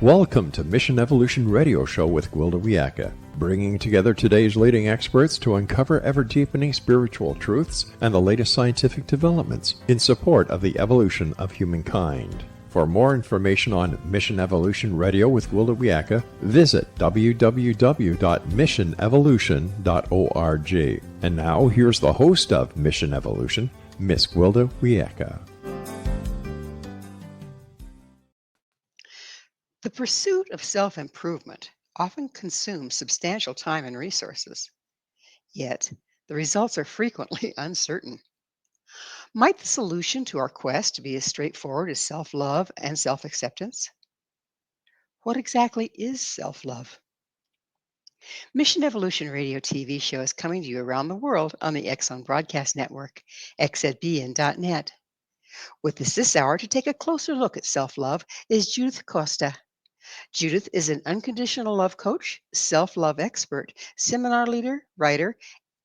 Welcome to Mission Evolution Radio Show with Gwilda Wiyaka, bringing together today's leading experts to uncover ever-deepening spiritual truths and the latest scientific developments in support of the evolution of humankind. For more information on Mission Evolution Radio with Gwilda Wiyaka, visit www.missionevolution.org. And now, here's the host of Mission Evolution, Miss Gwilda Wiyaka. The pursuit of self-improvement often consumes substantial time and resources, yet the results are frequently uncertain. Might the solution to our quest be as straightforward as self-love and self-acceptance? What exactly is self-love? Mission Evolution Radio TV show is coming to you around the world on the X Zone Broadcast Network, xzbn.net. With us this hour to take a closer look at self-love is Judith Costa. Judith is an unconditional love coach, self-love expert, seminar leader, writer,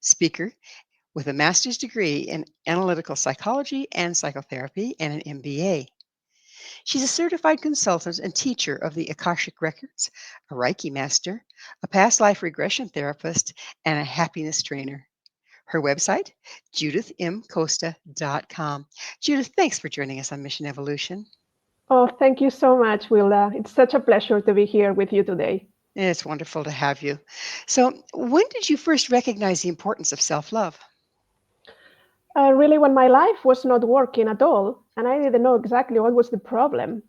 speaker with a master's degree in analytical psychology and psychotherapy and an MBA. She's a certified consultant and teacher of the Akashic Records, a Reiki Master, a past life regression therapist, and a happiness trainer. Her website, judithmcosta.com. Judith, thanks for joining us on Mission Evolution. Oh, thank you so much, Gwilda. It's such a pleasure to be here with you today. It's wonderful to have you. So, when did you first recognize the importance of self-love? Really, when my life was not working at all, and I didn't know exactly what was the problem.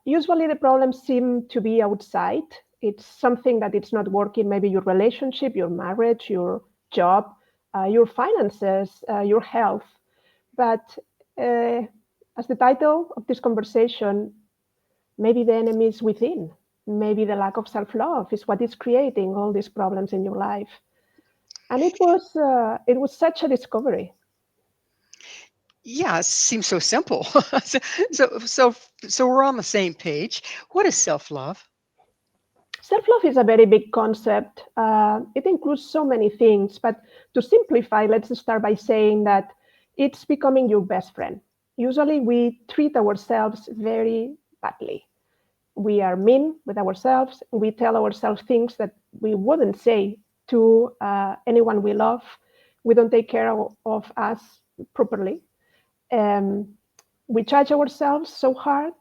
Usually the problems seem to be outside. It's something that it's not working, maybe your relationship, your marriage, your job, your finances, your health. But as the title of this conversation, maybe the enemy is within. Maybe the lack of self-love is what is creating all these problems in your life. And it was such a discovery. Yeah, it seems so simple. So we're on the same page. What is self-love? Self-love is a very big concept. It includes so many things, but to simplify, let's start by saying that it's becoming your best friend. Usually we treat ourselves very badly. We are mean with ourselves. We tell ourselves things that we wouldn't say to anyone we love. We don't take care of us properly. We judge ourselves so hard.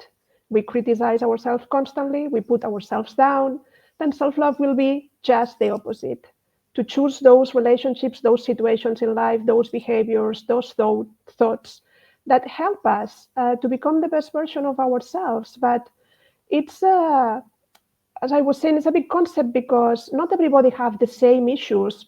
We criticize ourselves constantly. We put ourselves down. Then self-love will be just the opposite. To choose those relationships, those situations in life, those behaviors, those thoughts that help us to become the best version of ourselves. But it's, as I was saying, it's a big concept because not everybody have the same issues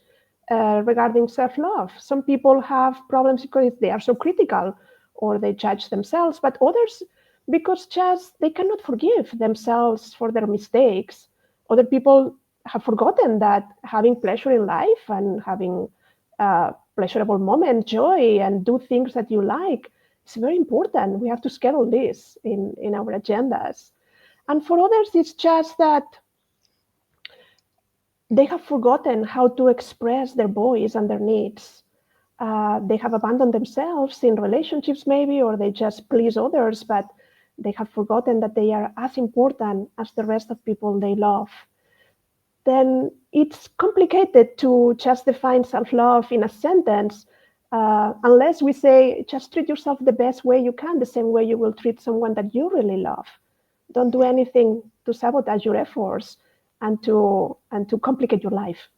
regarding self-love. Some people have problems because they are so critical or they judge themselves, but others because just they cannot forgive themselves for their mistakes. Other people have forgotten that having pleasure in life and having pleasurable moments, joy, and do things that you like, it's very important. We have to schedule this in our agendas. And for others, it's just that they have forgotten how to express their voice and their needs. They have abandoned themselves in relationships maybe, or they just please others, but they have forgotten that they are as important as the rest of people they love. Then it's complicated to just define self-love in a sentence, unless we say, just treat yourself the best way you can, the same way you will treat someone that you really love. Don't do anything to sabotage your efforts and to complicate your life.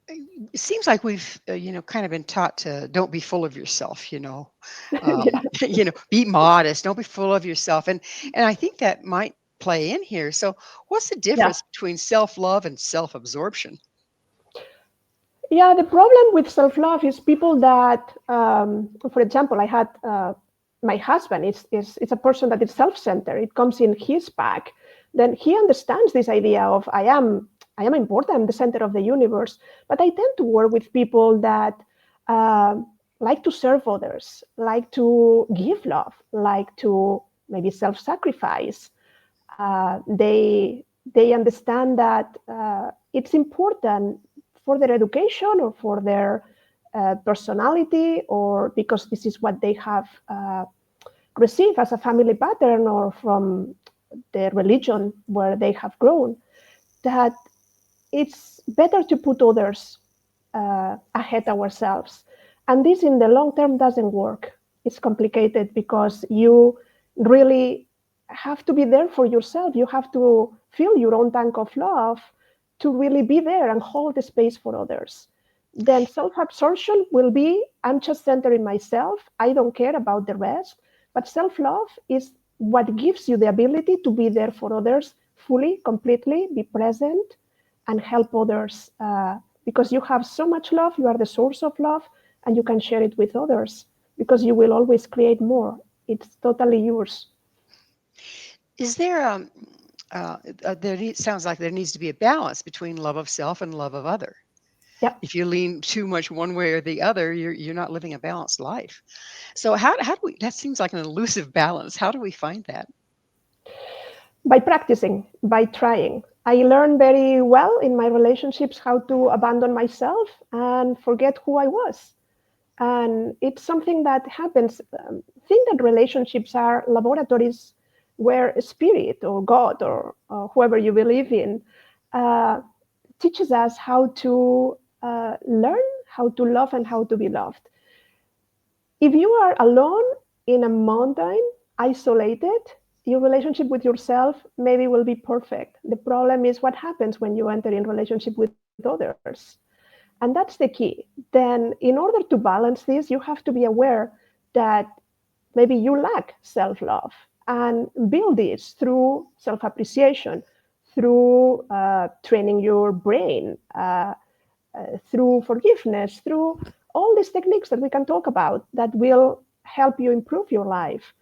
It seems like we've, kind of been taught to don't be full of yourself, Yeah. be modest, don't be full of yourself. And I think that might play in here. So what's the difference between self-love and self-absorption? Yeah, the problem with self-love is people that, for example, I had my husband, it's a person that is self-centered. It comes in his back. Then he understands this idea of I am important, I'm the center of the universe. But I tend to work with people that like to serve others, like to give love, like to maybe self-sacrifice. They understand that it's important for their education or for their personality, or because this is what they have received as a family pattern or from the religion where they have grown, that it's better to put others ahead ourselves. And this in the long term doesn't work. It's complicated because you really have to be there for yourself. You have to fill your own tank of love to really be there and hold the space for others. Then self-absorption will be, I'm just centering myself. I don't care about the rest. But self-love is what gives you the ability to be there for others fully, completely, be present, and help others. Because you have so much love, you are the source of love, and you can share it with others because you will always create more. It's totally yours. Is there sounds like there needs to be a balance between love of self and love of other. Yeah. If you lean too much one way or the other, you're not living a balanced life. So how do we, that seems like an elusive balance. How do we find that? By practicing, by trying. I learned very well in my relationships how to abandon myself and forget who I was. And it's something that happens. Think that relationships are laboratories where spirit or God or whoever you believe in teaches us how to learn how to love and how to be loved. If you are alone in a mountain, isolated, your relationship with yourself maybe will be perfect. The problem is what happens when you enter in relationship with others. And that's the key. Then in order to balance this, you have to be aware that maybe you lack self-love and build this through self-appreciation, through training your brain, through forgiveness, through all these techniques that we can talk about that will help you improve your life.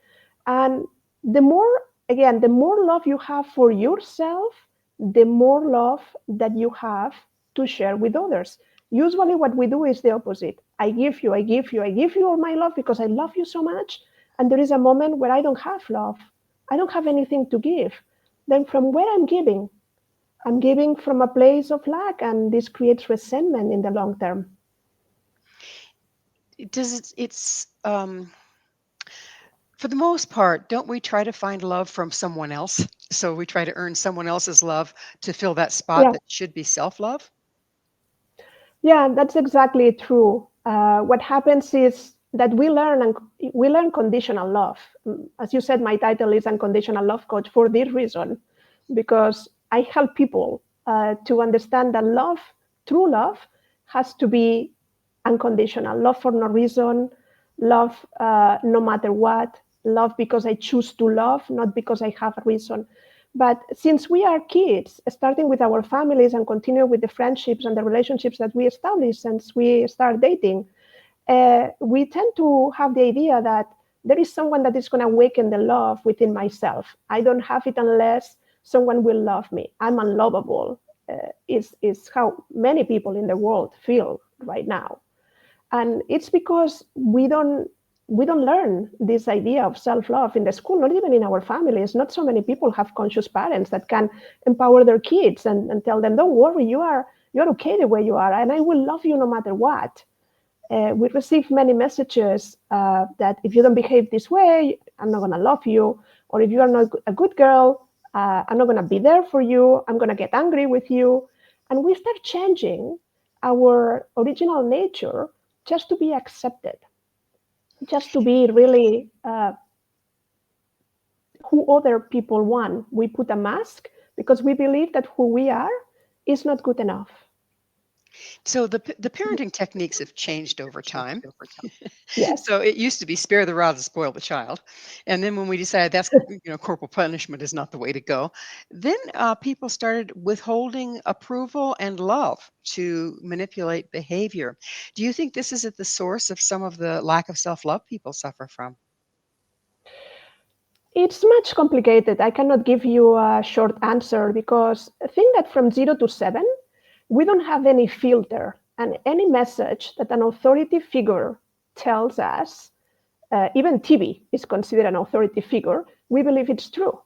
And the more love you have for yourself, the more love that you have to share with others. Usually what we do is the opposite. I give you all my love because I love you so much. And there is a moment where I don't have love. I don't have anything to give. Then from where I'm giving from a place of lack, and this creates resentment in the long term. It's for the most part, don't we try to find love from someone else? So we try to earn someone else's love to fill that spot Yeah, that should be self-love? yeah, that's exactly true. What happens is that we learn conditional love. As you said, my title is Unconditional Love Coach for this reason, because I help people to understand that love, true love, has to be unconditional. Love for no reason, love no matter what, love because I choose to love, not because I have a reason. But since we are kids, starting with our families and continue with the friendships and the relationships that we establish since we start dating, we tend to have the idea that there is someone that is going to awaken the love within myself. I don't have it unless someone will love me. I'm unlovable, is how many people in the world feel right now. And it's because we don't learn this idea of self-love in the school, not even in our families. Not so many people have conscious parents that can empower their kids and tell them, don't worry, you're okay the way you are, and I will love you no matter what. We receive many messages that if you don't behave this way, I'm not going to love you. Or if you are not a good girl, I'm not going to be there for you. I'm going to get angry with you. And we start changing our original nature just to be accepted, just to be really who other people want. We put a mask because we believe that who we are is not good enough. So the parenting techniques have changed over time. Yes. So it used to be spare the rod to spoil the child. And then when we decided that's, corporal punishment is not the way to go, then people started withholding approval and love to manipulate behavior. Do you think this is at the source of some of the lack of self-love people suffer from? It's much complicated. I cannot give you a short answer because I think that from 0 to 7, we don't have any filter, and any message that an authority figure tells us, even TV is considered an authority figure, we believe it's true.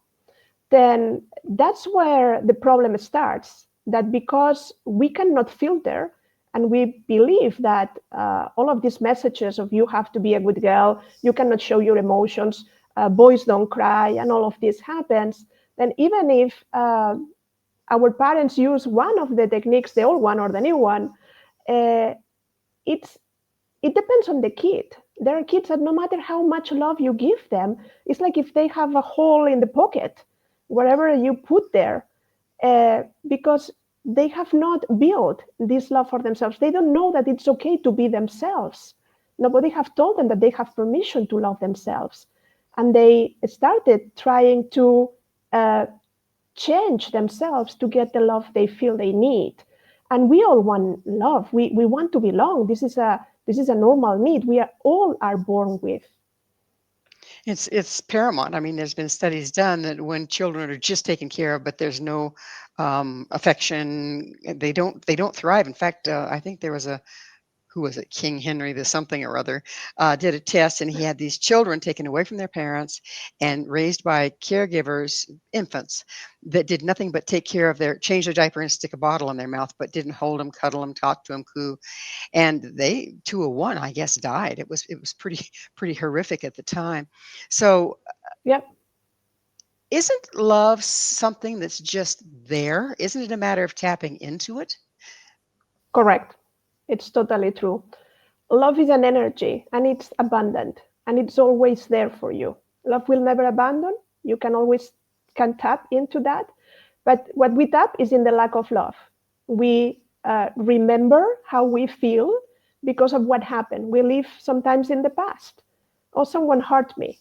Then that's where the problem starts, that because we cannot filter and we believe that all of these messages of you have to be a good girl, you cannot show your emotions, boys don't cry, and all of this happens, then even if our parents use one of the techniques, the old one or the new one, uh, it's it depends on the kid. There are kids that no matter how much love you give them, it's like if they have a hole in the pocket, wherever you put there, because they have not built this love for themselves. They don't know that it's okay to be themselves. Nobody have told them that they have permission to love themselves. And they started trying to uh, change themselves to get the love they feel they need. And we all want love. We want to belong. This is a normal need we are all are born with. It's paramount. I mean, there's been studies done that when children are just taken care of, but there's no affection, they don't thrive. In fact, I think there was a who was it, King Henry, the something or other, did a test, and he had these children taken away from their parents and raised by caregivers, infants, that did nothing but take care of change their diaper and stick a bottle in their mouth, but didn't hold them, cuddle them, talk to them, coo. And they, 201, I guess, died. It was pretty horrific at the time. So Yep, isn't love something that's just there? Isn't it a matter of tapping into it? correct. It's totally true. Love is an energy and it's abundant and it's always there for you. Love will never abandon. You can always can tap into that. But what we tap is in the lack of love. We remember how we feel because of what happened. We live sometimes in the past. Oh, someone hurt me.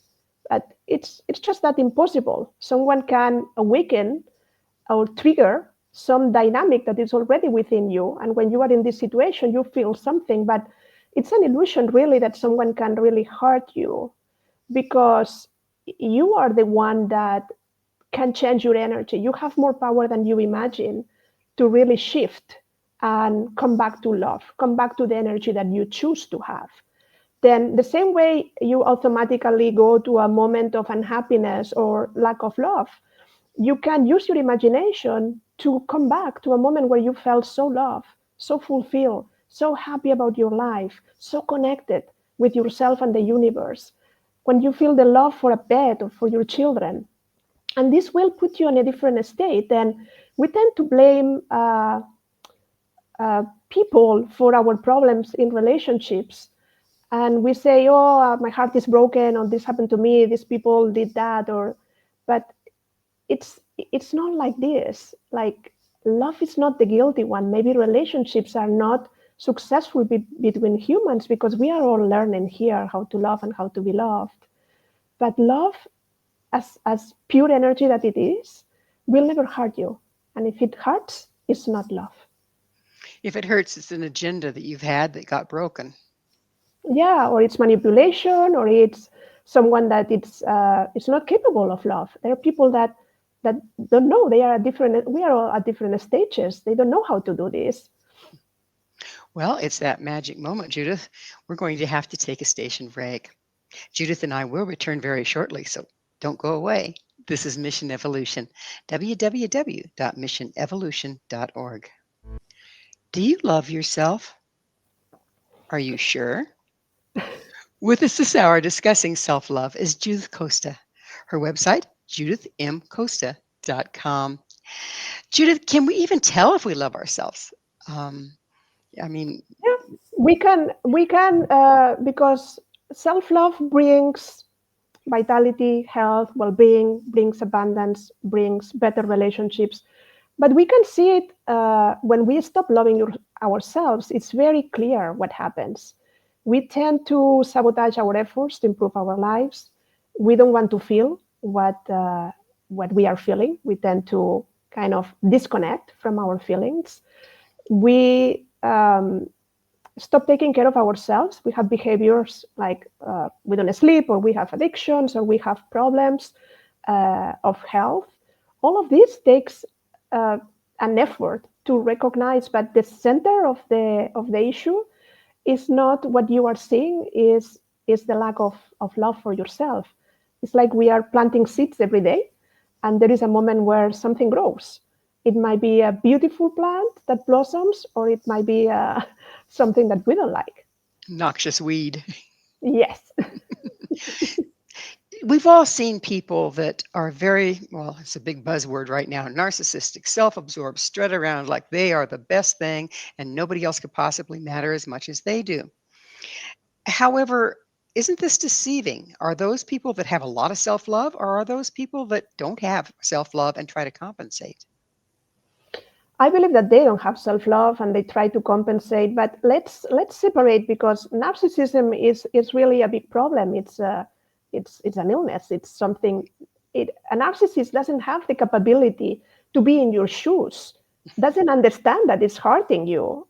But it's just that impossible. Someone can awaken or trigger some dynamic that is already within you. And when you are in this situation, you feel something, but it's an illusion really that someone can really hurt you because you are the one that can change your energy. You have more power than you imagine to really shift and come back to love, come back to the energy that you choose to have. Then, the same way you automatically go to a moment of unhappiness or lack of love, you can use your imagination to come back to a moment where you felt so loved, so fulfilled, so happy about your life, so connected with yourself and the universe. When you feel the love for a pet or for your children, and this will put you in a different state. Then we tend to blame people for our problems in relationships, and we say, "Oh, my heart is broken," or "This happened to me. These people did that," or, but it's not like this. Like love is not the guilty one. Maybe relationships are not successful between humans because we are all learning here how to love and how to be loved. But love, as pure energy that it is, will never hurt you. And if it hurts, it's not love. If it hurts, it's an agenda that you've had that got broken. Yeah, or it's manipulation, or it's someone that it's not capable of love. There are people that don't know. They are at different. We are all at different stages. They don't know how to do this. Well, it's that magic moment, Judith. We're going to have to take a station break. Judith and I will return very shortly, so don't go away. This is Mission Evolution, www.missionevolution.org. Do you love yourself? Are you sure? With us this hour discussing self-love is Judith Costa. Her website, judithmcosta.com. Judith, can we even tell if we love ourselves? I mean, Yeah, we can because self-love brings vitality, health, well-being, brings abundance, brings better relationships. But we can see it when we stop loving ourselves. It's very clear what happens. We tend to sabotage our efforts to improve our lives. We don't want to feel what we are feeling. We tend to kind of disconnect from our feelings. We stop taking care of ourselves. We have behaviors like we don't sleep, or we have addictions, or we have problems of health. All of this takes an effort to recognize, but the center of the issue is not what you are seeing, is the lack of love for yourself. It's like we are planting seeds every day, and there is a moment where something grows. It might be a beautiful plant that blossoms, or it might be something that we don't like. noxious weed. Yes. We've all seen people that are very, well, it's a big buzzword right now, narcissistic, self-absorbed, strut around like they are the best thing and nobody else could possibly matter as much as they do. However, isn't this deceiving? Are those people that have a lot of self-love, or are those people that don't have self-love and try to compensate? I believe that they don't have self-love and they try to compensate. But let's separate, because narcissism is really a big problem. It's an illness. It's something. A narcissist doesn't have the capability to be in your shoes. Doesn't understand that it's hurting you.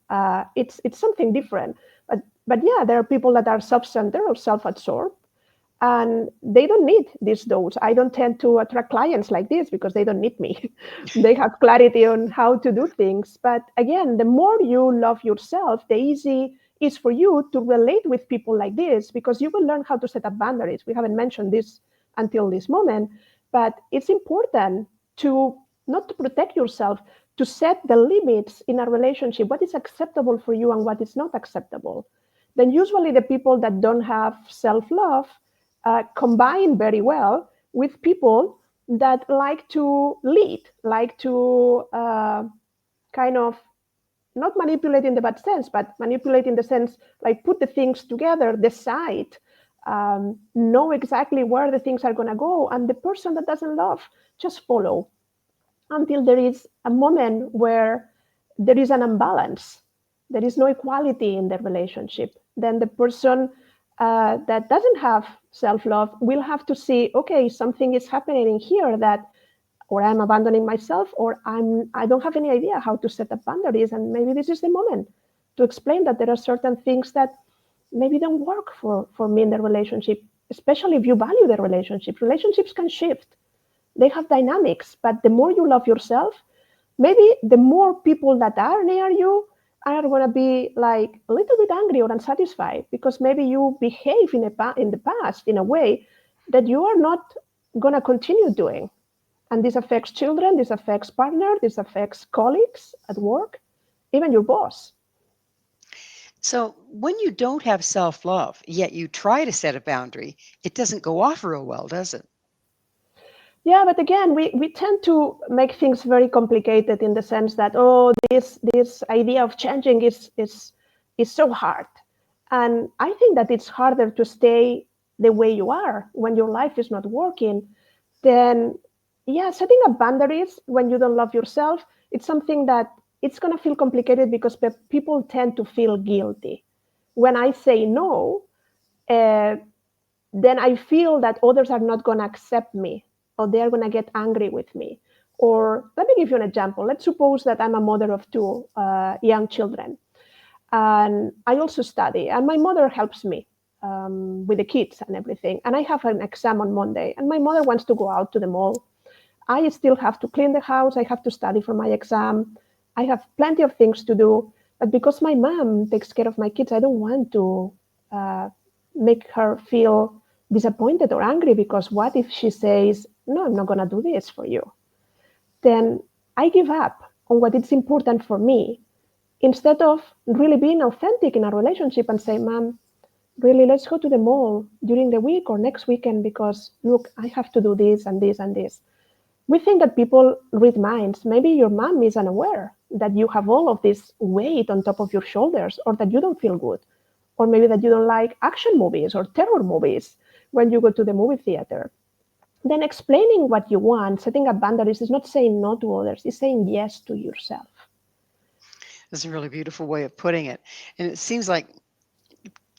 It's something different. But yeah, there are people that are self-centered or self-absorbed, and they don't need this dose. I don't tend to attract clients like this because they don't need me. They have clarity on how to do things. But again, the more you love yourself, the easy is for you to relate with people like this, because you will learn how to set up boundaries. We haven't mentioned this until this moment, but it's important to not to protect yourself, to set the limits in a relationship, what is acceptable for you and what is not acceptable. Then usually the people that don't have self-love combine very well with people that like to lead, like to kind of not manipulate in the bad sense, but manipulate in the sense like put the things together, decide, know exactly where the things are going to go. And the person that doesn't love, just follow until there is a moment where there is an imbalance. There is no equality in the relationship. Then the person that doesn't have self-love will have to see, okay, something is happening in here that, or I'm abandoning myself, or I don't have any idea how to set up boundaries. And maybe this is the moment to explain that there are certain things that maybe don't work for me in the relationship, especially if you value the relationship. Relationships can shift. They have dynamics, but the more you love yourself, maybe the more people that are near you are going to be like a little bit angry or unsatisfied, because maybe you behave in the past in a way that you are not going to continue doing. And this affects children, this affects partner, this affects colleagues at work, even your boss. So when you don't have self-love, yet you try to set a boundary, it doesn't go off real well, does it? Yeah, but again, we tend to make things very complicated in the sense that, oh, this idea of changing is so hard. And I think that it's harder to stay the way you are when your life is not working. Then, yeah, setting up boundaries when you don't love yourself, it's something that it's going to feel complicated because people tend to feel guilty. When I say no, then I feel that others are not going to accept me, or they're going to get angry with me. Or let me give you an example. Let's suppose that I'm a mother of two young children, and I also study, and my mother helps me with the kids and everything. And I have an exam on Monday, and my mother wants to go out to the mall. I still have to clean the house. I have to study for my exam. I have plenty of things to do. But because my mom takes care of my kids, I don't want to make her feel disappointed or angry, because what if she says, no, I'm not going to do this for you? Then I give up on what is important for me, instead of really being authentic in a relationship and say, Mom, really, let's go to the mall during the week or next weekend, because look, I have to do this and this and this. We think that people read minds. Maybe your mom is unaware that you have all of this weight on top of your shoulders, or that you don't feel good, or maybe that you don't like action movies or terror movies when you go to the movie theater. Then explaining what you want, setting up boundaries, is not saying no to others, it's saying yes to yourself. That's a really beautiful way of putting it. And it seems like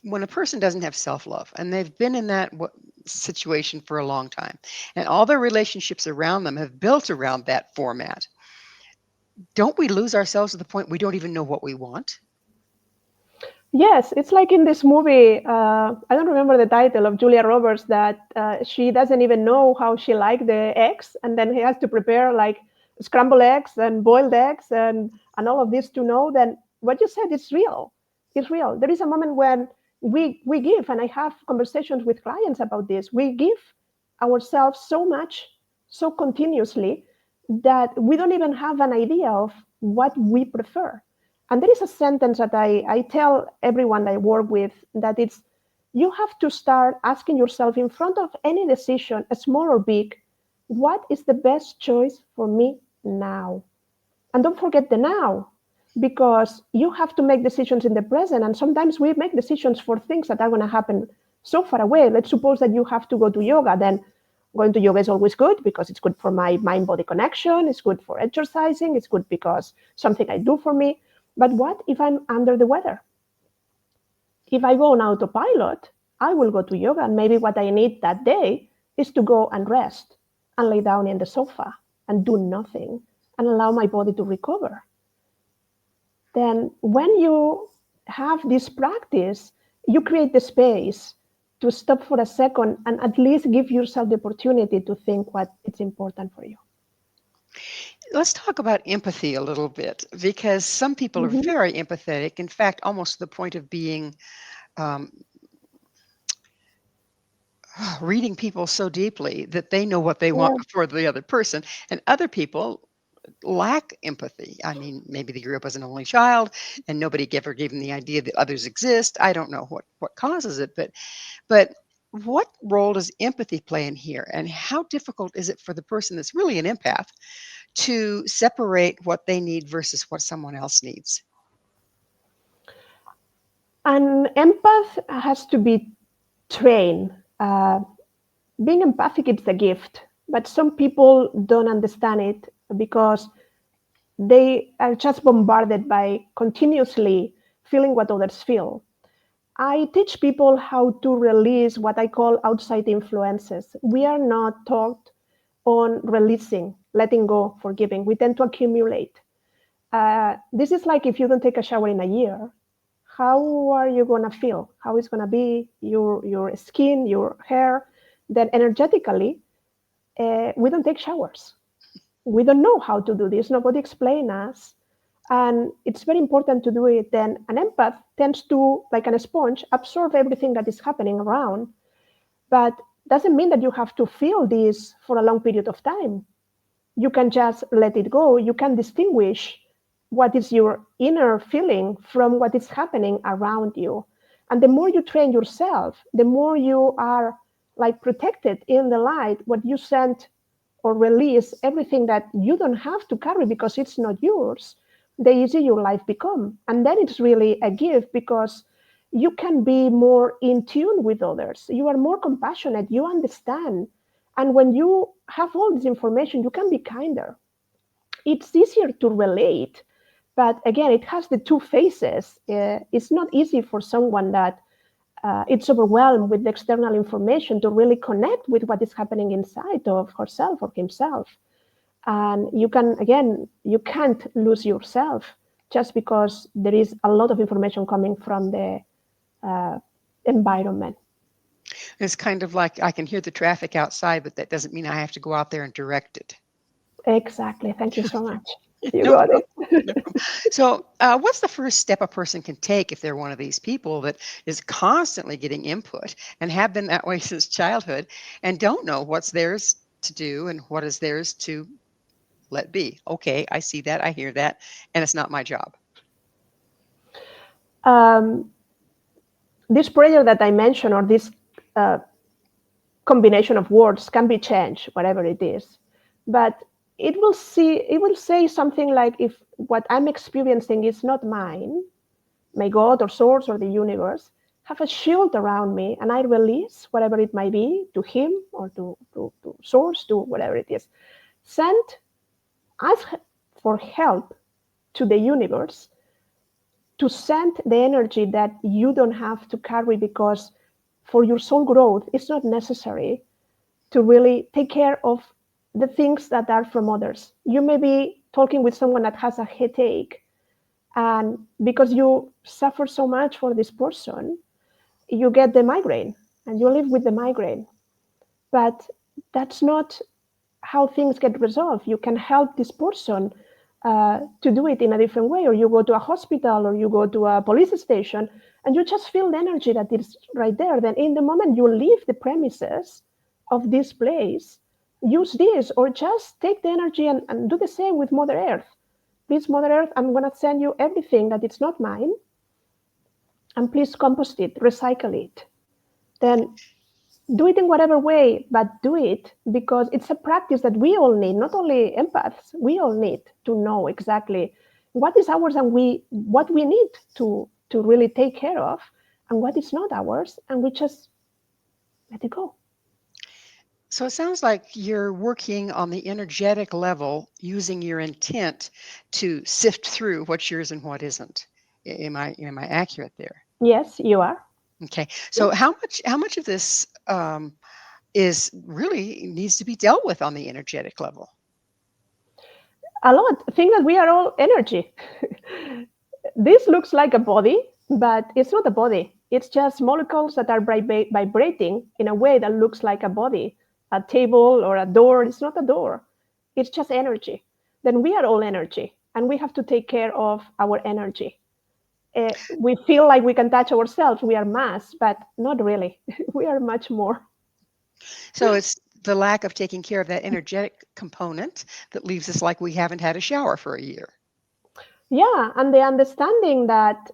when a person doesn't have self-love and they've been in that situation for a long time, and all their relationships around them have built around that format, don't we lose ourselves to the point we don't even know what we want? Yes, it's like in this movie, I don't remember the title, of Julia Roberts, that she doesn't even know how she liked the eggs, and then he has to prepare like scrambled eggs and boiled eggs and all of this to know. Then what you said is real. It's real. There is a moment when we give, and I have conversations with clients about this, we give ourselves so much, so continuously, that we don't even have an idea of what we prefer. And there is a sentence that I tell everyone I work with, that it's, You have to start asking yourself in front of any decision, small or big, what is the best choice for me now? And don't forget the now, because you have to make decisions in the present. And sometimes we make decisions for things that are going to happen so far away. Let's suppose that you have to go to yoga. Then going to yoga is always good because it's good for my mind-body connection. It's good for exercising. It's good because something I do for me. But what if I'm under the weather? If I go on autopilot, I will go to yoga. And maybe what I need that day is to go and rest and lay down in the sofa and do nothing and allow my body to recover. Then when you have this practice, you create the space to stop for a second and at least give yourself the opportunity to think what is important for you. Let's talk about empathy a little bit, because some people are very empathetic. In fact, almost to the point of being reading people so deeply that they know what they want for the other person. And other people lack empathy. I mean, maybe they grew up as an only child and nobody ever gave them the idea that others exist. I don't know what causes it, but what role does empathy play in here? And how difficult is it for the person that's really an empath to separate what they need versus what someone else needs? An empath has to be trained. Being empathic is a gift, but some people don't understand it because they are just bombarded by continuously feeling what others feel. I teach people how to release what I call outside influences. We are not taught on releasing, letting go, forgiving. We tend to accumulate. This is like if you don't take a shower in a year, how are you going to feel? How is going to be your skin, your hair? Then energetically, we don't take showers. We don't know how to do this. Nobody explained us. And it's very important to do it. Then an empath tends to, like a sponge, absorb everything that is happening around. But doesn't mean that you have to feel this for a long period of time. You can just let it go. You can distinguish what is your inner feeling from what is happening around you. And the more you train yourself, the more you are like protected in the light, what you send or release, everything that you don't have to carry because it's not yours, the easier your life become. And then it's really a gift because you can be more in tune with others. You are more compassionate. You understand. And when you have all this information, you can be kinder. It's easier to relate. But again, it has the two faces. It's not easy for someone that it's overwhelmed with the external information to really connect with what is happening inside of herself or himself. And you can't lose yourself just because there is a lot of information coming from the environment. It's kind of like I can hear the traffic outside, but that doesn't mean I have to go out there and direct it. Exactly. Thank you so much. You got it. No. So what's the first step a person can take if they're one of these people that is constantly getting input and have been that way since childhood and don't know what's theirs to do and what is theirs to let be? Okay, I see that, I hear that, and it's not my job. This prayer that I mentioned, or this combination of words, can be changed, whatever it is. But it will say something like, if what I'm experiencing is not mine, may God or source or the universe have a shield around me, and I release whatever it might be to him or to source, to whatever it is. Ask for help to the universe to send the energy that you don't have to carry, because for your soul growth, it's not necessary to really take care of the things that are from others. You may be talking with someone that has a headache, and because you suffer so much for this person, you get the migraine and you live with the migraine. But that's not how things get resolved. You can help this person to do it in a different way, or you go to a hospital or you go to a police station and you just feel the energy that is right there. Then in the moment you leave the premises of this place, use this, or just take the energy and do the same with Mother Earth. Please, Mother Earth, I'm going to send you everything that it's not mine, and please compost it, recycle it. then do it in whatever way, but do it, because it's a practice that we all need, not only empaths, we all need to know exactly what is ours and what we need to really take care of, and what is not ours, and we just let it go. So it sounds like you're working on the energetic level using your intent to sift through what's yours and what isn't. Am I accurate there? Yes, you are. Okay. So how much of this is really needs to be dealt with on the energetic level? A lot. Think that we are all energy. This looks like a body, but it's not a body. It's just molecules that are vibrating in a way that looks like a body. A table or a door, it's not a door. It's just energy. Then we are all energy, and we have to take care of our energy. We feel like we can touch ourselves. We are mass, but not really. We are much more. So it's the lack of taking care of that energetic component that leaves us like we haven't had a shower for a year. Yeah, and the understanding that,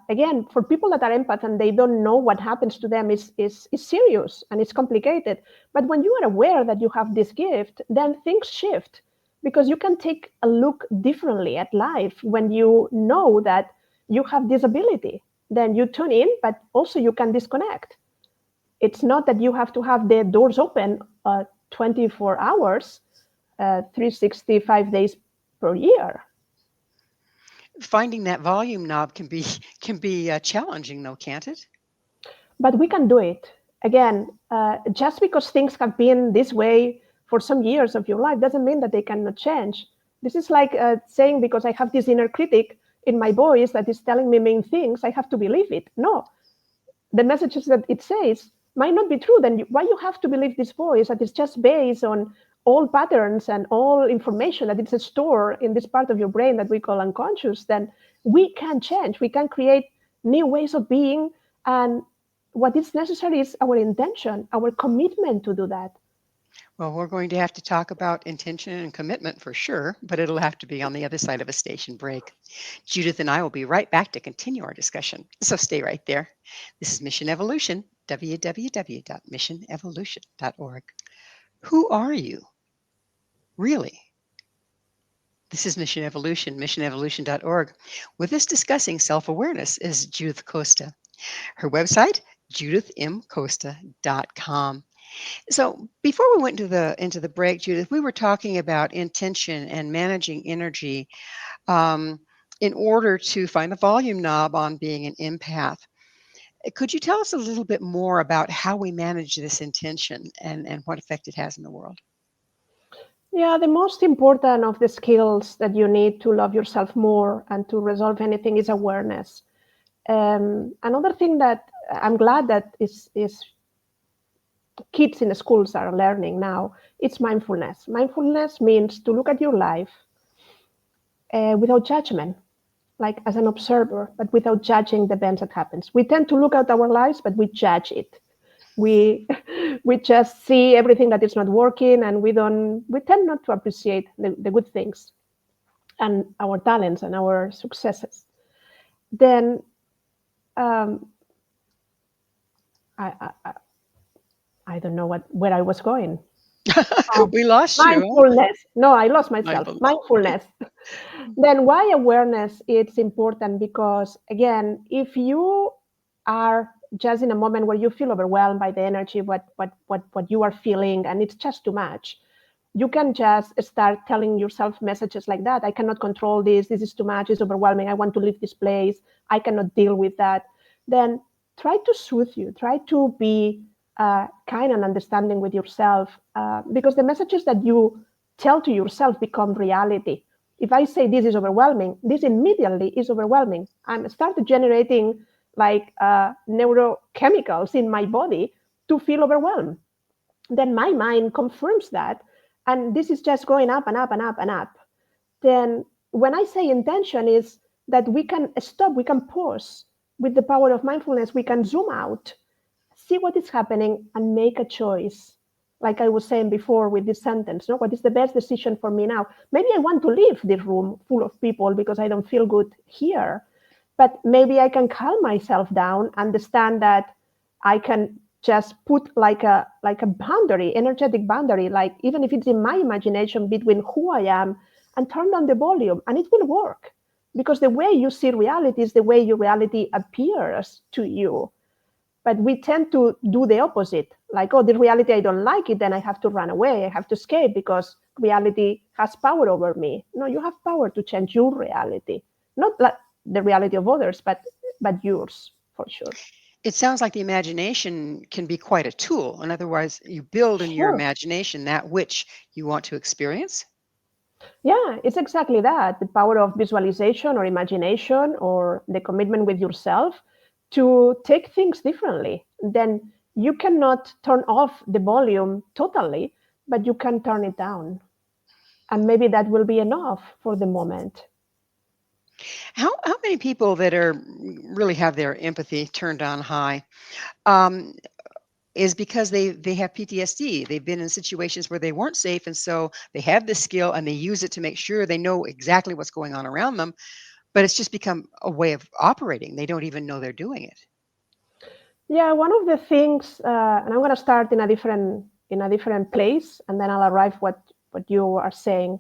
again, for people that are empaths and they don't know what happens to them is serious and it's complicated. But when you are aware that you have this gift, then things shift, because you can take a look differently at life when you know that you have this ability. Then you tune in, but also you can disconnect. It's not that you have to have the doors open 24 hours, 365 days per year. Finding that volume knob can be challenging, though, can't it? But we can do it. Again, just because things have been this way for some years of your life doesn't mean that they cannot change. This is like saying, because I have this inner critic in my voice that is telling me mean things, I have to believe it. No, the messages that it says might not be true. Then why you have to believe this voice that is just based on all patterns and all information that it's stored in this part of your brain that we call unconscious? Then we can change. We can create new ways of being. And what is necessary is our intention, our commitment to do that. Well, we're going to have to talk about intention and commitment for sure, but it'll have to be on the other side of a station break. Judith and I will be right back to continue our discussion. So stay right there. This is Mission Evolution, www.missionevolution.org. Who are you? Really? This is Mission Evolution, missionevolution.org. With us discussing self-awareness is Judith Costa. Her website, judithmcosta.com. So before we went into the break, Judith, we were talking about intention and managing energy in order to find the volume knob on being an empath. Could you tell us a little bit more about how we manage this intention and what effect it has in the world? Yeah, the most important of the skills that you need to love yourself more and to resolve anything is awareness. Another thing that I'm glad that is kids in the schools are learning now, it's mindfulness. Mindfulness means to look at your life without judgment, like as an observer, but without judging the events that happens. We tend to look at our lives, but we judge it. We just see everything that is not working, and we tend not to appreciate the good things and our talents and our successes. Then I don't know where I was going. We lost you. Mindfulness. No, I lost myself. Mindfulness. Then why awareness? It's important because, again, if you are just in a moment where you feel overwhelmed by the energy, what you are feeling, and it's just too much, you can just start telling yourself messages like that. I cannot control this. This is too much. It's overwhelming. I want to leave this place. I cannot deal with that. Then try to soothe you. Try to be kind and understanding with yourself, because the messages that you tell to yourself become reality. If I say this is overwhelming, this immediately is overwhelming. I'm started generating like neurochemicals in my body to feel overwhelmed. Then my mind confirms that, and this is just going up and up and up and up. Then when I say intention is that we can stop, we can pause with the power of mindfulness, we can zoom out, see what is happening, and make a choice. Like I was saying before with this sentence, no? What is the best decision for me now? Maybe I want to leave this room full of people because I don't feel good here. But maybe I can calm myself down, understand that I can just put like a boundary, energetic boundary, like even if it's in my imagination between who I am, and turn down the volume, and it will work. Because the way you see reality is the way your reality appears to you. But we tend to do the opposite. Like, oh, the reality, I don't like it, then I have to run away, I have to escape because reality has power over me. No, you have power to change your reality. Not like the reality of others, but yours, for sure. It sounds like the imagination can be quite a tool. In other words, you build in your Sure. imagination that which you want to experience. Yeah, it's exactly that. The power of visualization or imagination or the commitment with yourself to take things differently. Then you cannot turn off the volume totally, but you can turn it down. And maybe that will be enough for the moment. How many people that are really have their empathy turned on high um, is because they have PTSD. They've been in situations where they weren't safe, and so they have this skill and they use it to make sure they know exactly what's going on around them. But it's just become a way of operating. They don't even know they're doing it. Yeah, one of the things, and I'm going to start in a different place, and then I'll arrive what you are saying.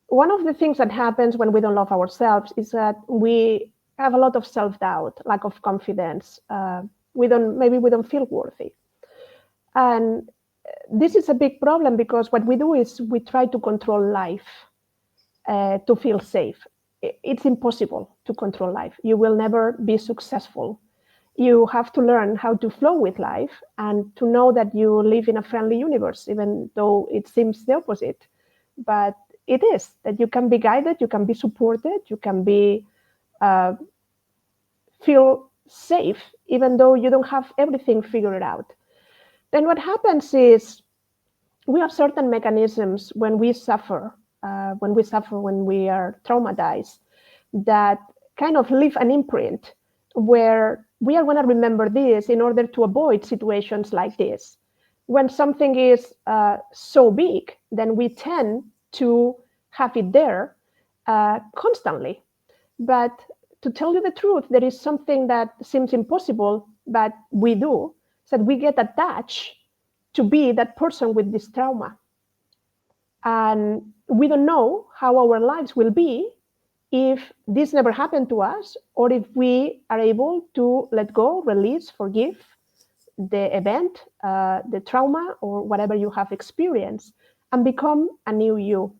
One of the things that happens when we don't love ourselves is that we have a lot of self-doubt, lack of confidence. Maybe we don't feel worthy. And this is a big problem because what we do is we try to control life to feel safe. It's impossible to control life. You will never be successful. You have to learn how to flow with life and to know that you live in a friendly universe, even though it seems the opposite. But it is that you can be guided, you can be supported, you can be feel safe, even though you don't have everything figured out. Then what happens is we have certain mechanisms when we suffer, when we are traumatized, that kind of leave an imprint where we are going to remember this in order to avoid situations like this. When something is so big, then we tend to have it there constantly. But to tell you the truth, there is something that seems impossible, but we do, so that we get attached to be that person with this trauma. And we don't know how our lives will be if this never happened to us, or if we are able to let go, release, forgive the event, the trauma, or whatever you have experienced, and become a new you.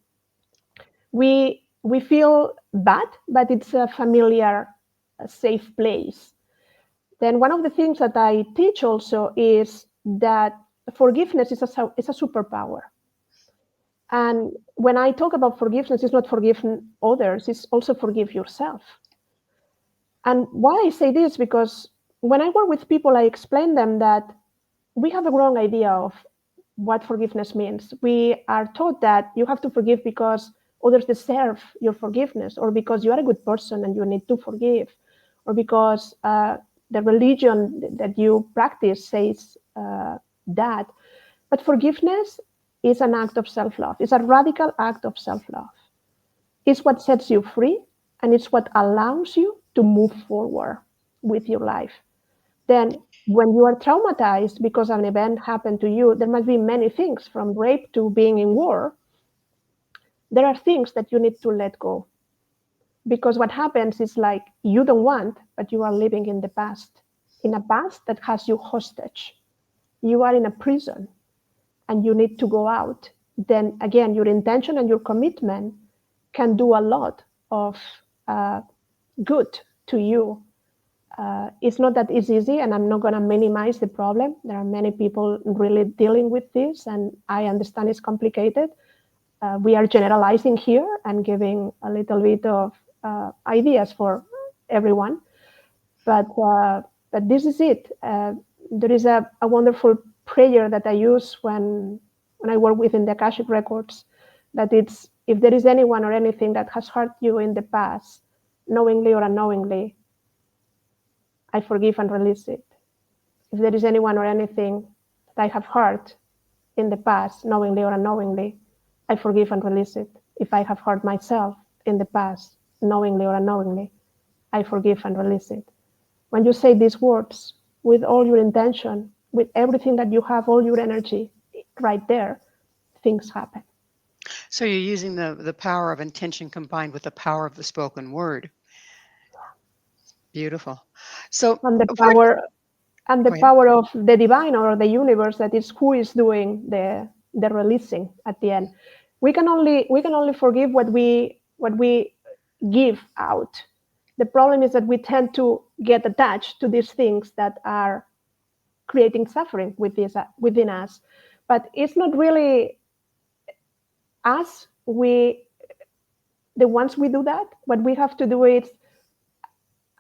We feel bad, but it's a familiar, safe place. Then one of the things that I teach also is that forgiveness is a superpower. And when I talk about forgiveness, it's not forgiving others, it's also forgive yourself. And why I say this, because when I work with people, I explain them that we have a wrong idea of what forgiveness means. We are taught that you have to forgive because others deserve your forgiveness, or because you are a good person and you need to forgive, or because the religion that you practice says that. But forgiveness is an act of self-love. It's a radical act of self-love. It's what sets you free, and it's what allows you to move forward with your life. Then when you are traumatized because an event happened to you, there must be many things, from rape to being in war. There are things that you need to let go. Because what happens is, like, you don't want, but you are living in the past, in a past that has you hostage. You are in a prison and you need to go out. Then again, your intention and your commitment can do a lot of good to you. It's not that it's easy, and I'm not going to minimize the problem. There are many people really dealing with this, and I understand it's complicated. We are generalizing here and giving a little bit of ideas for everyone, but this is it. There is a wonderful prayer that I use when I work within the Akashic Records, that it's, if there is anyone or anything that has hurt you in the past, knowingly or unknowingly, I forgive and release it. If there is anyone or anything that I have hurt in the past, knowingly or unknowingly, I forgive and release it. If I have hurt myself in the past, knowingly or unknowingly, I forgive and release it. When you say these words with all your intention with everything that you have, all your energy right there, things happen. So you're using the power of intention combined with the power of the spoken word. Beautiful. So And the what? power and the Go ahead. power of the divine or the universe, that is who is doing the releasing at the end. We can only forgive what we give out. The problem is that we tend to get attached to these things that are creating suffering within us. But it's not really us, the ones we do that. What we have to do is,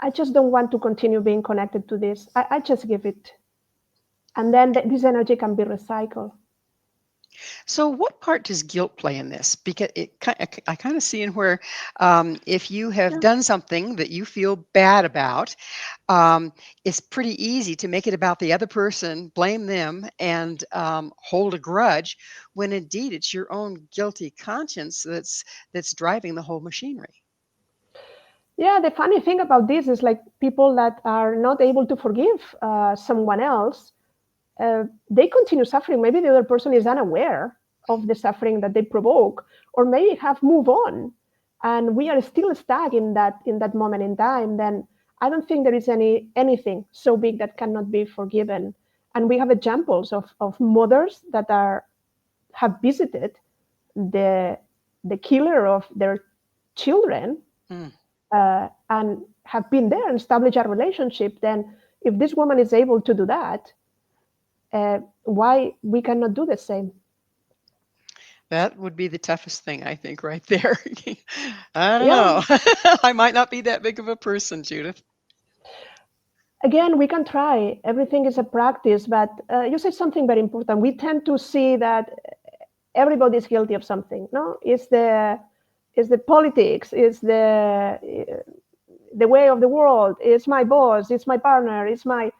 I just don't want to continue being connected to this. I just give it. And then this energy can be recycled. So what part does guilt play in this? Because I kind of see in where if you have done something that you feel bad about, it's pretty easy to make it about the other person, blame them, and hold a grudge, when indeed it's your own guilty conscience that's driving the whole machinery. Yeah, the funny thing about this is, like, people that are not able to forgive someone else, they continue suffering. Maybe the other person is unaware of the suffering that they provoke, or maybe have moved on, and we are still stuck in that moment in time. Then I don't think there is anything so big that cannot be forgiven. And we have examples of mothers that have visited the killer of their children, Mm. and have been there and established a relationship. Then if this woman is able to do that, why we cannot do the same? That would be the toughest thing, I think, right there. I don't Yeah. know. I might not be that big of a person, Judith. Again, we can try. Everything is a practice, but you said something very important. We tend to see that everybody is guilty of something. No, it's the politics, it's the way of the world, it's my boss, it's my partner, it's my.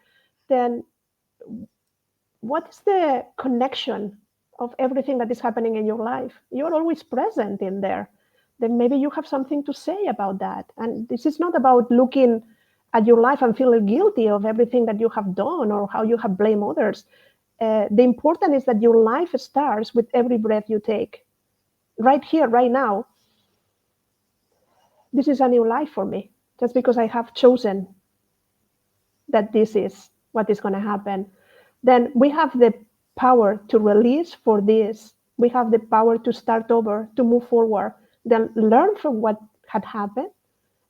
Then what is the connection of everything that is happening in your life? You're always present in there. Then maybe you have something to say about that. And this is not about looking at your life and feeling guilty of everything that you have done or how you have blamed others. The important is that your life starts with every breath you take. Right here, right now, this is a new life for me, just because I have chosen that this is what is going to happen. Then we have the power to release for this. We have the power to start over, to move forward, then learn from what had happened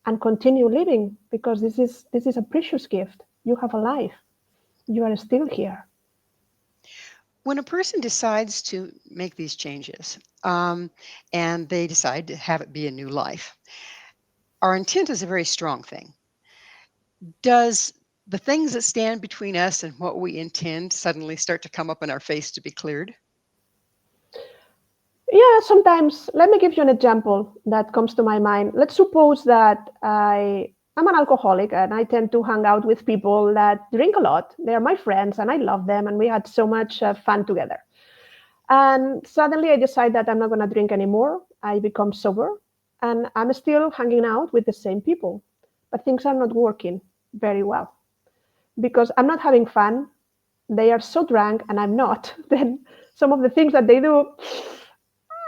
and continue living, because this is a precious gift. You have a life. You are still here. When a person decides to make these changes, and they decide to have it be a new life, our intent is a very strong thing. Does the things that stand between us and what we intend suddenly start to come up in our face to be cleared? Yeah, sometimes. Let me give you an example that comes to my mind. Let's suppose that I'm an alcoholic and I tend to hang out with people that drink a lot. They are my friends and I love them and we had so much fun together. And suddenly I decide that I'm not going to drink anymore. I become sober and I'm still hanging out with the same people. But things are not working very well because I'm not having fun. They are so drunk and I'm not. Then some of the things that they do,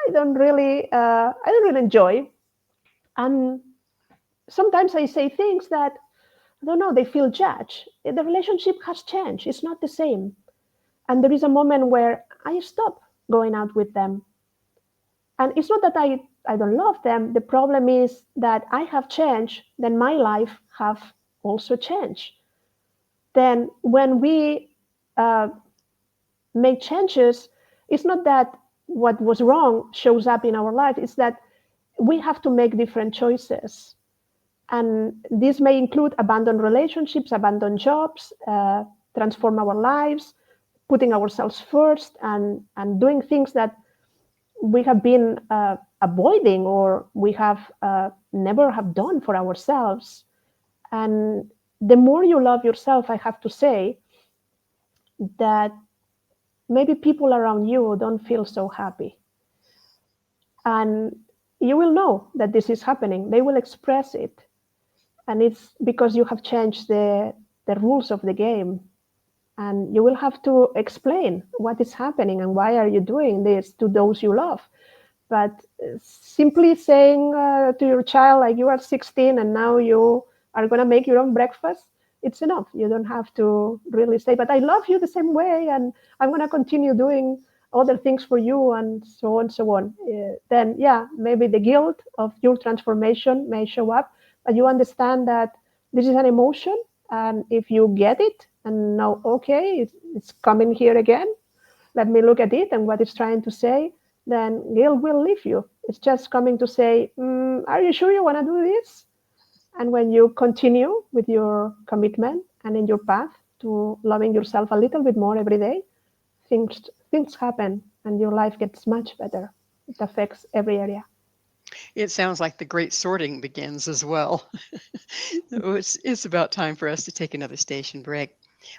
I don't really enjoy. And sometimes I say things that, I don't know, they feel judged. The relationship has changed. It's not the same. And there is a moment where I stop going out with them. And it's not that I don't love them. The problem is that I have changed, then my life have also changed. Then when we uh, make changes, it's not that what was wrong shows up in our life. It's that we have to make different choices. And this may include abandon relationships, abandon jobs, transform our lives, putting ourselves first, and doing things that we have been avoiding or we have never have done for ourselves. And the more you love yourself, I have to say that maybe people around you don't feel so happy. And you will know that this is happening. They will express it. And it's because you have changed the rules of the game. And you will have to explain what is happening and why are you doing this to those you love. But simply saying to your child, like, you are 16 and now you are going to make your own breakfast, it's enough. You don't have to really say, but I love you the same way and I'm going to continue doing other things for you, and so on and so on. Then, yeah, maybe the guilt of your transformation may show up, but you understand that this is an emotion. And if you get it and know, okay, it's coming here again, let me look at it and what it's trying to say, then guilt will leave you. It's just coming to say, are you sure you want to do this? And when you continue with your commitment and in your path to loving yourself a little bit more every day, things happen and your life gets much better. It affects every area. It sounds like the great sorting begins as well. It's about time for us to take another station break.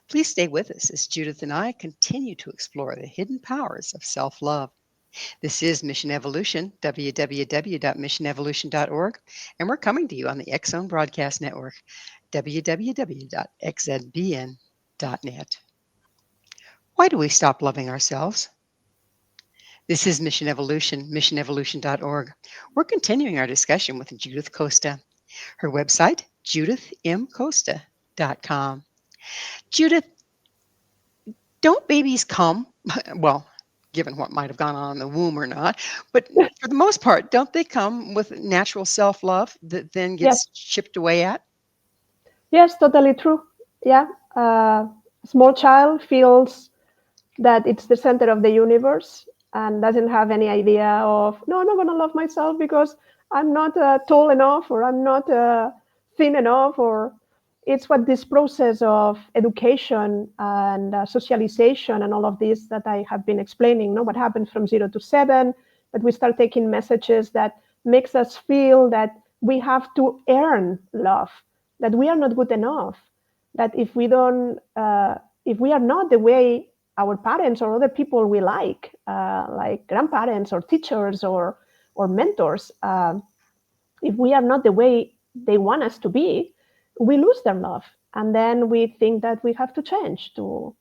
Please stay with us as Judith and I continue to explore the hidden powers of self-love. This is Mission Evolution, www.missionevolution.org, and we're coming to you on the X Zone Broadcast Network, www.xzbn.net. Why do we stop loving ourselves? This is Mission Evolution, missionevolution.org. We're continuing our discussion with Judith Costa. Her website, judithmcosta.com. Judith, don't babies come? Well, given what might have gone on in the womb or not, but for the most part, don't they come with natural self-love that then Yes, gets chipped away at? yes, totally true. Yeah, a small child feels that it's the center of the universe and doesn't have any idea of, no, I'm not going to love myself because I'm not tall enough, or I'm not thin enough, or it's what this process of education and socialization and all of this that I have been explaining, what happens from 0 to 7, that we start taking messages that makes us feel that we have to earn love, that we are not good enough, that if we don't, if we are not the way our parents or other people we like grandparents or teachers or mentors, if we are not the way they want us to be, we lose their love, and then we think that we have to change to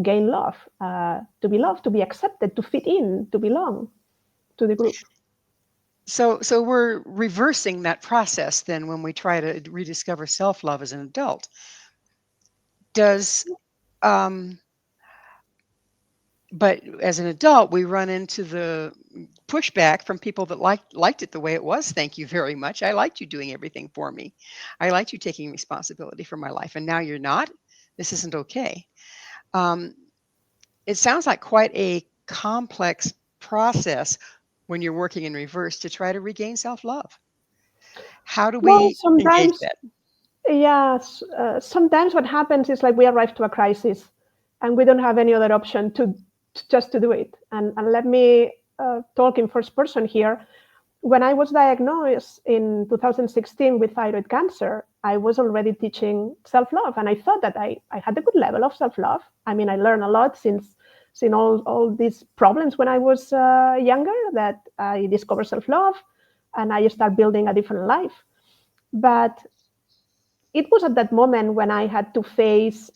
gain love, to be loved, to be accepted, to fit in, to belong to the group. So we're reversing that process then when we try to rediscover self-love as an adult. Does But as an adult, we run into the pushback from people that liked it the way it was. Thank you very much. I liked you doing everything for me. I liked you taking responsibility for my life, and now you're not. This isn't okay. Um, it sounds like quite a complex process when you're working in reverse to try to regain self-love. How do Well, we engage sometimes, that? yes, sometimes what happens is like we arrive to a crisis and we don't have any other option just to do it. And let me talk in first person here. When I was diagnosed in 2016 with thyroid cancer, I was already teaching self-love, and I thought that I had a good level of self-love. I mean, I learned a lot since all these problems when I was younger, that I discovered self-love and I started building a different life. But it was at that moment when I had to face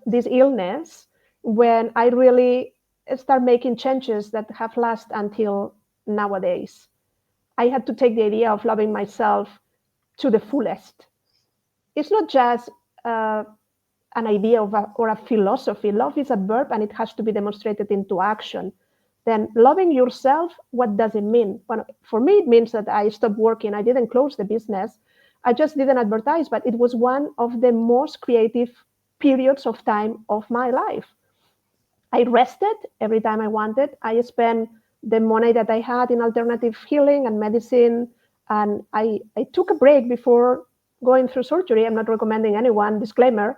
this illness, when I really start making changes that have lasted until nowadays. I had to take the idea of loving myself to the fullest. It's not just an idea of or a philosophy. Love is a verb and it has to be demonstrated into action. Then loving yourself, what does it mean? Well, for me, it means that I stopped working. I didn't close the business. I just didn't advertise, but it was one of the most creative periods of time of my life. I rested every time I wanted. I spent the money that I had in alternative healing and medicine, and I took a break before going through surgery. I'm not recommending anyone, disclaimer,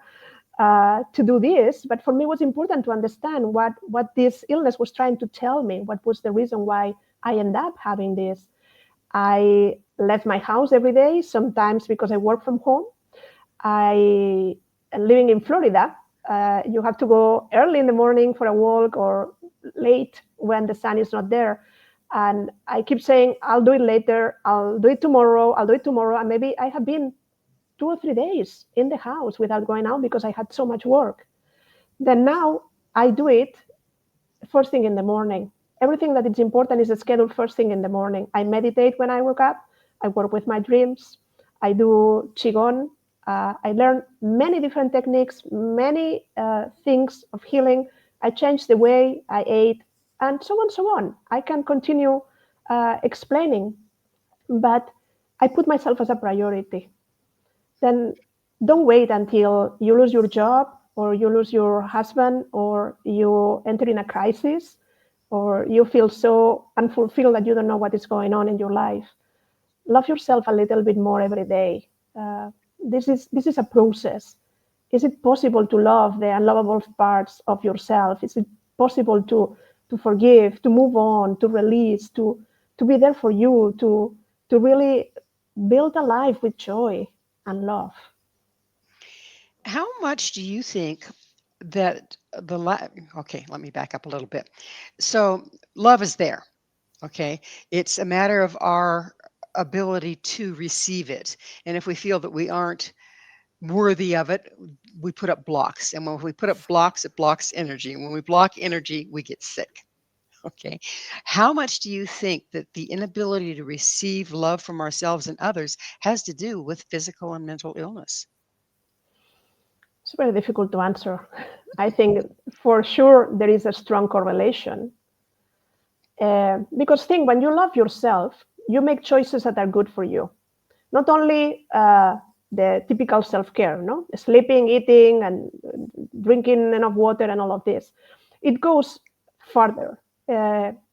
to do this, but for me it was important to understand what this illness was trying to tell me, what was the reason why I end up having this. I left my house every day, sometimes because I work from home. I living in Florida, you have to go early in the morning for a walk or late when the sun is not there. And I keep saying, I'll do it later, I'll do it tomorrow, I'll do it tomorrow. And maybe I have been 2 or 3 days in the house without going out because I had so much work. Then now I do it first thing in the morning. Everything that is important is scheduled first thing in the morning. I meditate when I wake up. I work with my dreams. I do qigong. I learn many different techniques, many things of healing. I change the way I ate, and so on, so on. I can continue explaining, but I put myself as a priority. Then don't wait until you lose your job or you lose your husband or you enter in a crisis or you feel so unfulfilled that you don't know what is going on in your life. Love yourself a little bit more every day. This is a process. Is it possible to love the unlovable parts of yourself? Is it possible to forgive, to move on, to release, to be there for you, to really build a life with joy and love? How much do you think that okay, let me back up a little bit. So love is there. Okay. It's a matter of our ability to receive it. And if we feel that we aren't worthy of it, we put up blocks. And when we put up blocks, it blocks energy. And when we block energy, we get sick. Okay. How much do you think that the inability to receive love from ourselves and others has to do with physical and mental illness? It's very difficult to answer. I think for sure there is a strong correlation. Because think, when you love yourself, you make choices that are good for you. Not only the typical self-care, no, sleeping, eating, and drinking enough water, and all of this. It goes further.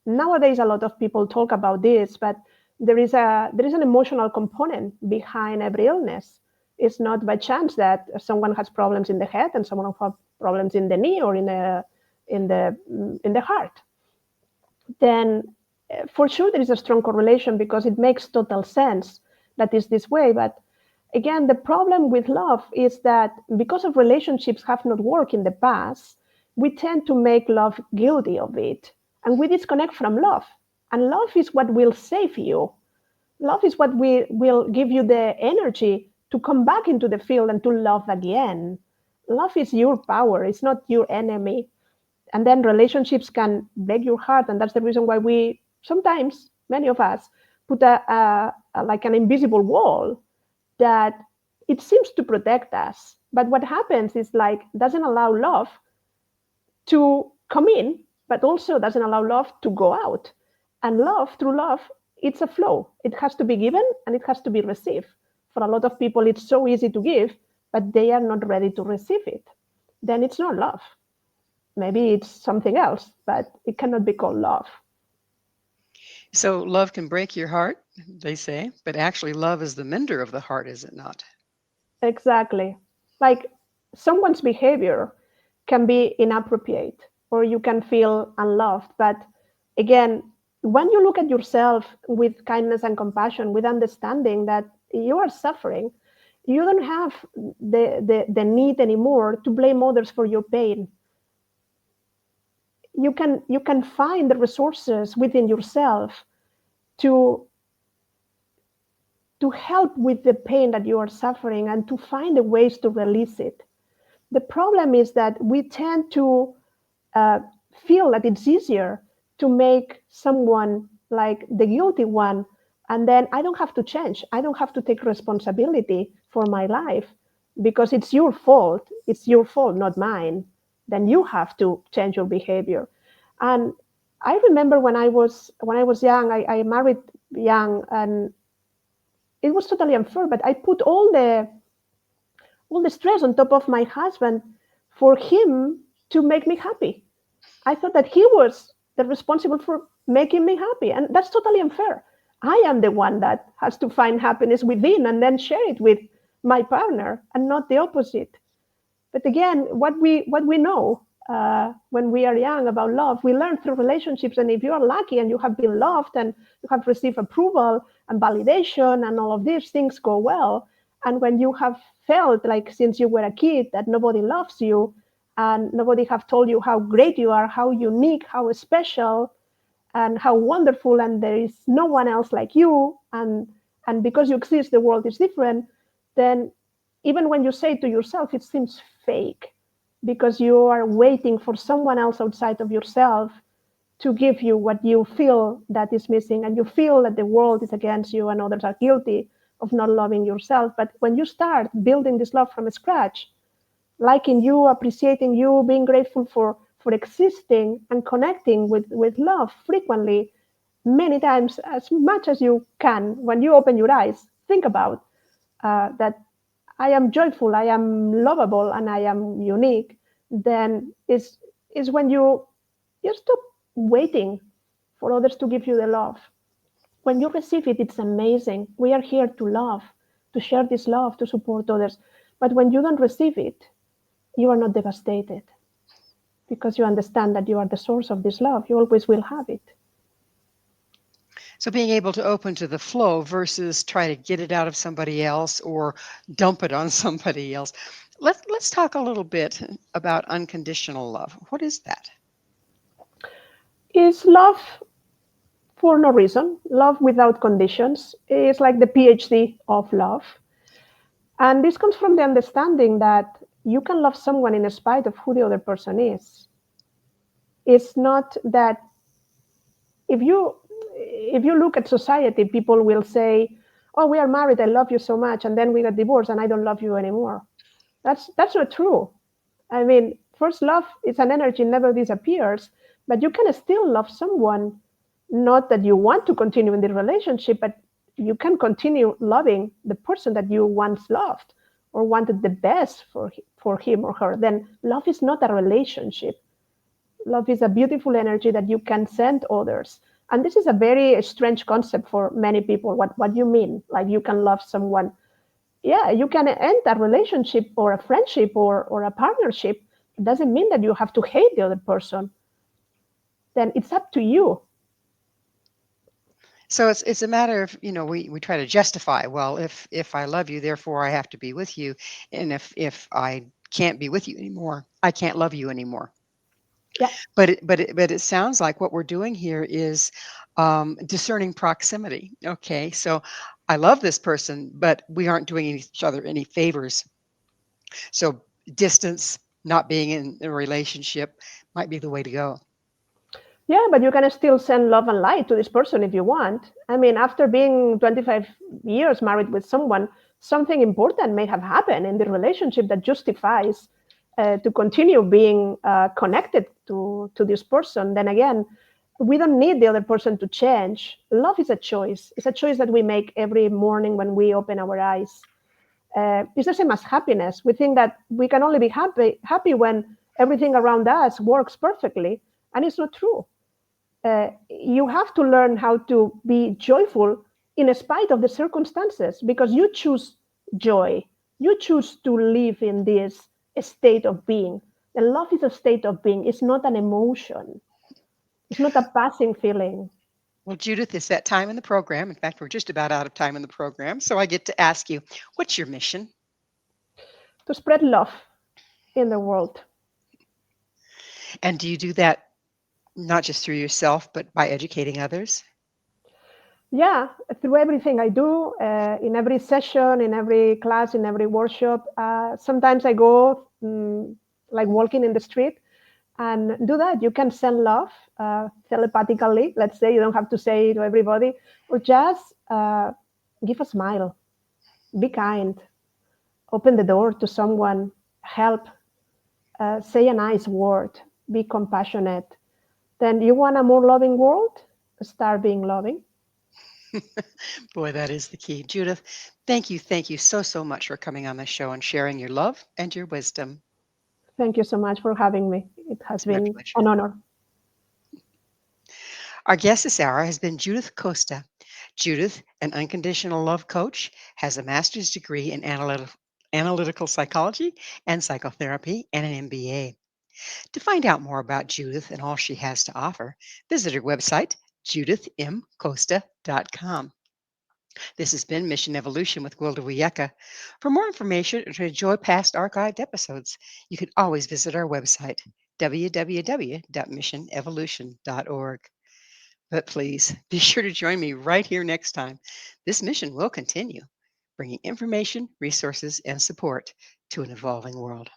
Nowadays, a lot of people talk about this, but there is an emotional component behind every illness. It's not by chance that someone has problems in the head and someone has problems in the knee or in the heart. Then for sure there is a strong correlation because it makes total sense that it's this way. But again, the problem with love is that because of relationships have not worked in the past, we tend to make love guilty of it. And we disconnect from love. And love is what will save you. Love is what will give you the energy to come back into the field and to love again. Love is your power. It's not your enemy. And then relationships can break your heart. And that's the reason why we sometimes, many of us, put like an invisible wall that it seems to protect us. But what happens is like doesn't allow love to come in, but also doesn't allow love to go out. And love, through love, it's a flow. It has to be given and it has to be received. For a lot of people, it's so easy to give, but they are not ready to receive it. Then it's not love. Maybe it's something else, but it cannot be called love. So love can break your heart, they say, but actually love is the mender of the heart, is it not? Exactly. Like someone's behavior can be inappropriate or you can feel unloved. But again, when you look at yourself with kindness and compassion, with understanding that you are suffering, you don't have the need anymore to blame others for your pain. You can find the resources within yourself to help with the pain that you are suffering and to find the ways to release it. The problem is that we tend to feel that it's easier to make someone like the guilty one, and then I don't have to change. I don't have to take responsibility for my life because it's your fault. It's your fault, not mine. Then you have to change your behavior. And I remember when I was young, I married young, and it was totally unfair. But I put all the stress on top of my husband for him to make me happy. I thought that he was the responsible for making me happy, and that's totally unfair. I am the one that has to find happiness within and then share it with my partner, and not the opposite. But again, what we know when we are young about love, we learn through relationships. And if you are lucky and you have been loved and you have received approval and validation and all of these things go well, and when you have felt like since you were a kid that nobody loves you and nobody have told you how great you are, how unique, how special, and how wonderful, and there is no one else like you, and because you exist, the world is different, then even when you say it to yourself, it seems fake because you are waiting for someone else outside of yourself to give you what you feel that is missing, and you feel that the world is against you and others are guilty of not loving yourself. But when you start building this love from scratch, liking you, appreciating you, being grateful for existing and connecting with love frequently, many times, as much as you can, when you open your eyes, think about that I am joyful, I am lovable, and I am unique, then is when you stop waiting for others to give you the love. When you receive it, it's amazing. We are here to love, to share this love, to support others. But when you don't receive it, you are not devastated because you understand that you are the source of this love. You always will have it. So being able to open to the flow versus try to get it out of somebody else or dump it on somebody else. Let's talk a little bit about unconditional love. What is that? Is love for no reason. Love without conditions is like the PhD of love. And this comes from the understanding that you can love someone in spite of who the other person is. It's not that if you look at society, people will say, "Oh, we are married. I love you so much," and then we get divorced, and I don't love you anymore. That's not true. I mean, first, love is an energy, never disappears, but you can still love someone. Not that you want to continue in the relationship, but you can continue loving the person that you once loved or wanted the best for him or her. Then love is not a relationship. Love is a beautiful energy that you can send others. And this is a very strange concept for many people. What do you mean? Like you can love someone? Yeah, you can end a relationship or a friendship or a partnership. It doesn't mean that you have to hate the other person. Then it's up to you. So it's a matter of, we try to justify, well, if I love you, therefore I have to be with you. And if I can't be with you anymore, I can't love you anymore. Yeah. But it sounds like what we're doing here is discerning proximity. Okay, so I love this person, but we aren't doing each other any favors. So distance, not being in a relationship, might be the way to go. Yeah, but you can still send love and light to this person if you want. I mean, after being 25 years married with someone, something important may have happened in the relationship that justifies to continue being connected to this person. Then again, we don't need the other person to change. Love is a choice. It's a choice that we make every morning when we open our eyes. It's the same as happiness. We think that we can only be happy when everything around us works perfectly, and it's not true. You have to learn how to be joyful in spite of the circumstances because you choose joy. You choose to live in this state of being. And love is a state of being. It's not an emotion. It's not a passing feeling. Well, Judith, it's that time in the program. In fact, we're just about out of time in the program. So I get to ask you, what's your mission? To spread love in the world. And do you do that not just through yourself, but by educating others? Yeah, through everything I do, in every session, in every class, in every workshop. Sometimes I go like walking in the street and do that. You can send love telepathically. Let's say you don't have to say to everybody, or just give a smile, be kind, open the door to someone, help, say a nice word, be compassionate. Then you want a more loving world? Start being loving. Boy, that is the key. Judith, thank you so much for coming on the show and sharing your love and your wisdom. Thank you so much for having me. It has It's my been pleasure. an honor. Our guest this hour has been Judith Costa. Judith, an unconditional love coach, has a master's degree in analytical psychology and psychotherapy and an MBA. To find out more about Judith and all she has to offer, visit her website, judithmcosta.com. This has been Mission Evolution with Gwilda Wiyaka. For more information or to enjoy past archived episodes, you can always visit our website, www.missionevolution.org. But please be sure to join me right here next time. This mission will continue, bringing information, resources, and support to an evolving world.